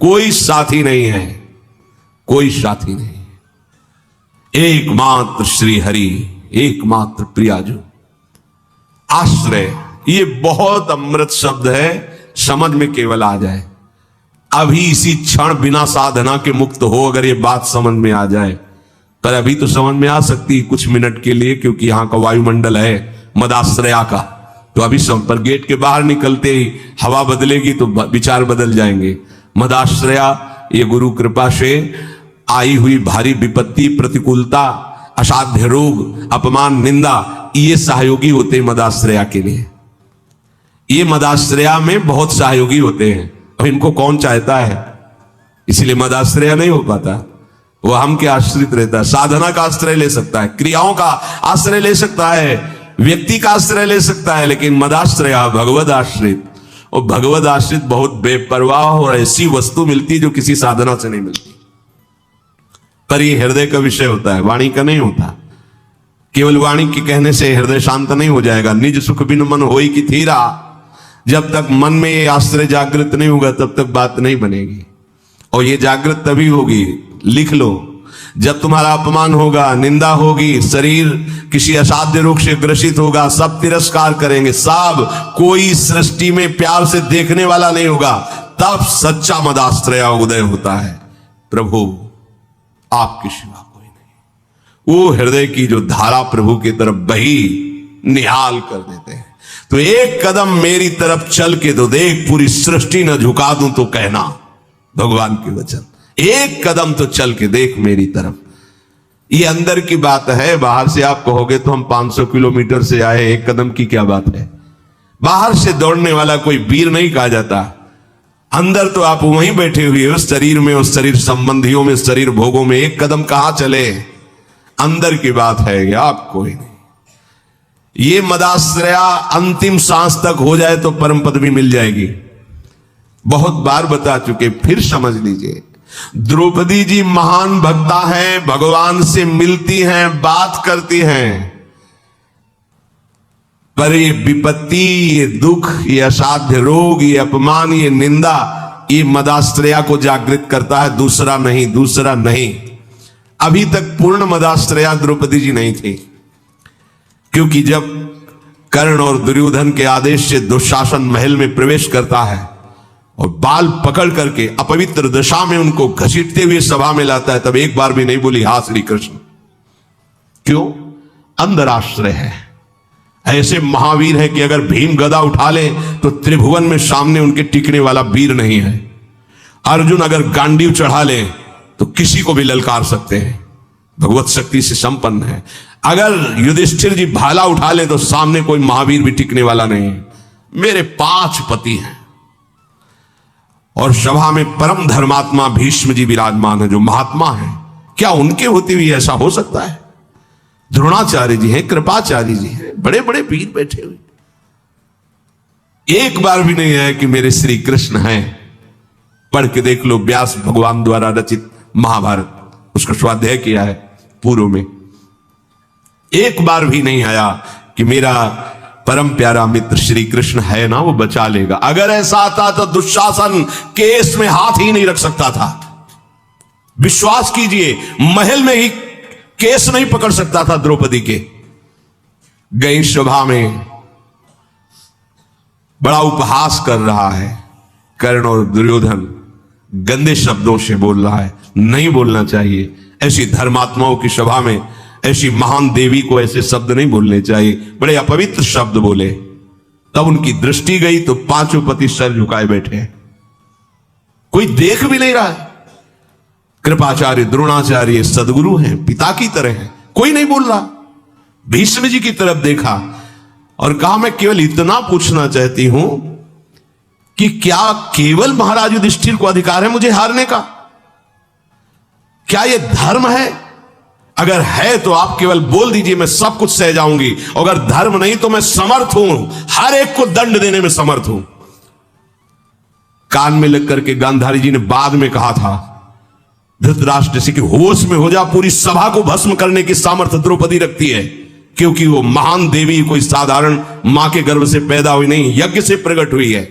कोई साथी नहीं है, कोई साथी नहीं, एकमात्र श्री हरि, एकमात्र प्रियाजू आश्रय। ये बहुत अमृत शब्द है, समझ में केवल आ जाए। अभी इसी क्षण बिना साधना के मुक्त हो, अगर ये बात समझ में आ जाए, पर अभी तो समझ में आ सकती है कुछ मिनट के लिए, क्योंकि यहां का वायुमंडल है मदाश्रया का। तो अभी सब पर गेट के बाहर निकलते ही हवा बदलेगी तो विचार बदल जाएंगे। मदाश्रया ये गुरु कृपा से आई हुई भारी विपत्ति, प्रतिकूलता, असाध्य रोग, अपमान, निंदा, ये सहयोगी होते हैं मदाश्रया के लिए। ये मदाश्रया में बहुत सहयोगी होते हैं। अब इनको कौन चाहता है, इसलिए मदाश्रया नहीं हो पाता। वो हम के आश्रित रहता है, साधना का आश्रय ले सकता है, क्रियाओं का आश्रय ले सकता है, व्यक्ति का आश्रय ले सकता है, लेकिन मदाश्रया भगवद आश्रित, और भगवद आश्रित बहुत बेपरवाह और ऐसी वस्तु मिलती जो किसी साधना से नहीं मिलती। पर ये हृदय का विषय होता है, वाणी का नहीं होता। केवल वाणी के कहने से हृदय शांत नहीं हो जाएगा। निज सुख बिन मन होई की थीरा, जब तक मन में ये आश्रय जागृत नहीं होगा तब तक बात नहीं बनेगी। और ये जागृत तभी होगी, लिख लो, जब तुम्हारा अपमान होगा, निंदा होगी, शरीर किसी असाध्य रोग से ग्रसित होगा, सब तिरस्कार करेंगे, सब, कोई सृष्टि में प्यार से देखने वाला नहीं होगा, तब सच्चा मदाश्रय उदय होता है। प्रभु आपके सिवा कोई नहीं। वो हृदय की जो धारा प्रभु की तरफ बही निहाल कर देते हैं। तो एक कदम मेरी तरफ चल के तो देख, पूरी सृष्टि न झुका दूं तो कहना, भगवान के वचन। एक कदम तो चल के देख मेरी तरफ। ये अंदर की बात है, बाहर से आप कहोगे तो हम 500 किलोमीटर से आए, एक कदम की क्या बात है। बाहर से दौड़ने वाला कोई वीर नहीं कहा जाता। अंदर तो आप वहीं बैठे हुए हो, शरीर में, उस शरीर संबंधियों में, शरीर भोगों में, एक कदम कहां चले। अंदर की बात है, आप कोई नहीं। ये मदाश्रया अंतिम सांस तक हो जाए तो परम पद भी मिल जाएगी। बहुत बार बता चुके, फिर समझ लीजिए। द्रौपदी जी महान भक्ता हैं, भगवान से मिलती हैं, बात करती हैं, पर ये विपत्ति, ये दुख, ये असाध्य रोग, ये अपमान, ये निंदा, ये मदाश्रया को जागृत करता है, दूसरा नहीं, दूसरा नहीं। अभी तक पूर्ण मदाश्रया द्रौपदी जी नहीं थी, क्योंकि जब कर्ण और दुर्योधन के आदेश से दुशासन महल में प्रवेश करता है और बाल पकड़ करके अपवित्र दशा में उनको घसीटते हुए सभा में लाता है, तब एक बार भी नहीं बोली हा श्री कृष्ण। क्यों? अंदर आश्रय है। ऐसे महावीर है कि अगर भीम गदा उठा ले तो त्रिभुवन में सामने उनके टिकने वाला वीर नहीं है। अर्जुन अगर गांडीव चढ़ा ले तो किसी को भी ललकार सकते हैं, भगवत शक्ति से संपन्न है। अगर युधिष्ठिर जी भाला उठा ले तो सामने कोई महावीर भी टिकने वाला नहीं है। मेरे 5 पति हैं और सभा में परम धर्मात्मा भीष्म जी विराजमान है, जो महात्मा है। क्या उनके होते हुए ऐसा हो सकता है? द्रोणाचार्य जी हैं, कृपाचार्य जी हैं, बड़े बड़े वीर बैठे हुए, एक बार भी नहीं है कि मेरे श्री कृष्ण हैं। पढ़ के देख लो, व्यास भगवान द्वारा रचित महाभारत, उसका स्वाध्याय किया है पूर्व में। एक बार भी नहीं आया कि मेरा परम प्यारा मित्र श्री कृष्ण है ना, वो बचा लेगा। अगर ऐसा आता तो दुशासन केस में हाथ ही नहीं रख सकता था। विश्वास कीजिए, महल में ही केस नहीं पकड़ सकता था द्रौपदी के। गई सभा में बड़ा उपहास कर रहा है कर्ण और दुर्योधन, गंदे शब्दों से बोल रहा है, नहीं बोलना चाहिए। ऐसी धर्मात्माओं की सभा में ऐसी महान देवी को ऐसे शब्द नहीं बोलने चाहिए, बड़े अपवित्र शब्द बोले। तब उनकी दृष्टि गई तो 5 पति सर झुकाए बैठे हैं, कोई देख भी नहीं रहा है। कृपाचार्य, द्रोणाचार्य सदगुरु हैं, पिता की तरह हैं, कोई नहीं बोल रहा। भीष्म जी की तरफ देखा और कहा, मैं केवल इतना पूछना चाहती हूं कि क्या केवल महाराज युधिष्ठिर को अधिकार है मुझे हारने का? क्या यह धर्म है? अगर है तो आप केवल बोल दीजिए, मैं सब कुछ सह जाऊंगी। अगर धर्म नहीं तो मैं समर्थ हूं, हर एक को दंड देने में समर्थ हूं। कान में लग करके गांधारी जी ने बाद में कहा था धृतराष्ट्र से कि होश में हो जा, पूरी सभा को भस्म करने की सामर्थ्य द्रौपदी रखती है, क्योंकि वो महान देवी कोई साधारण मां के गर्भ से पैदा हुई नहीं, यज्ञ से प्रकट हुई है।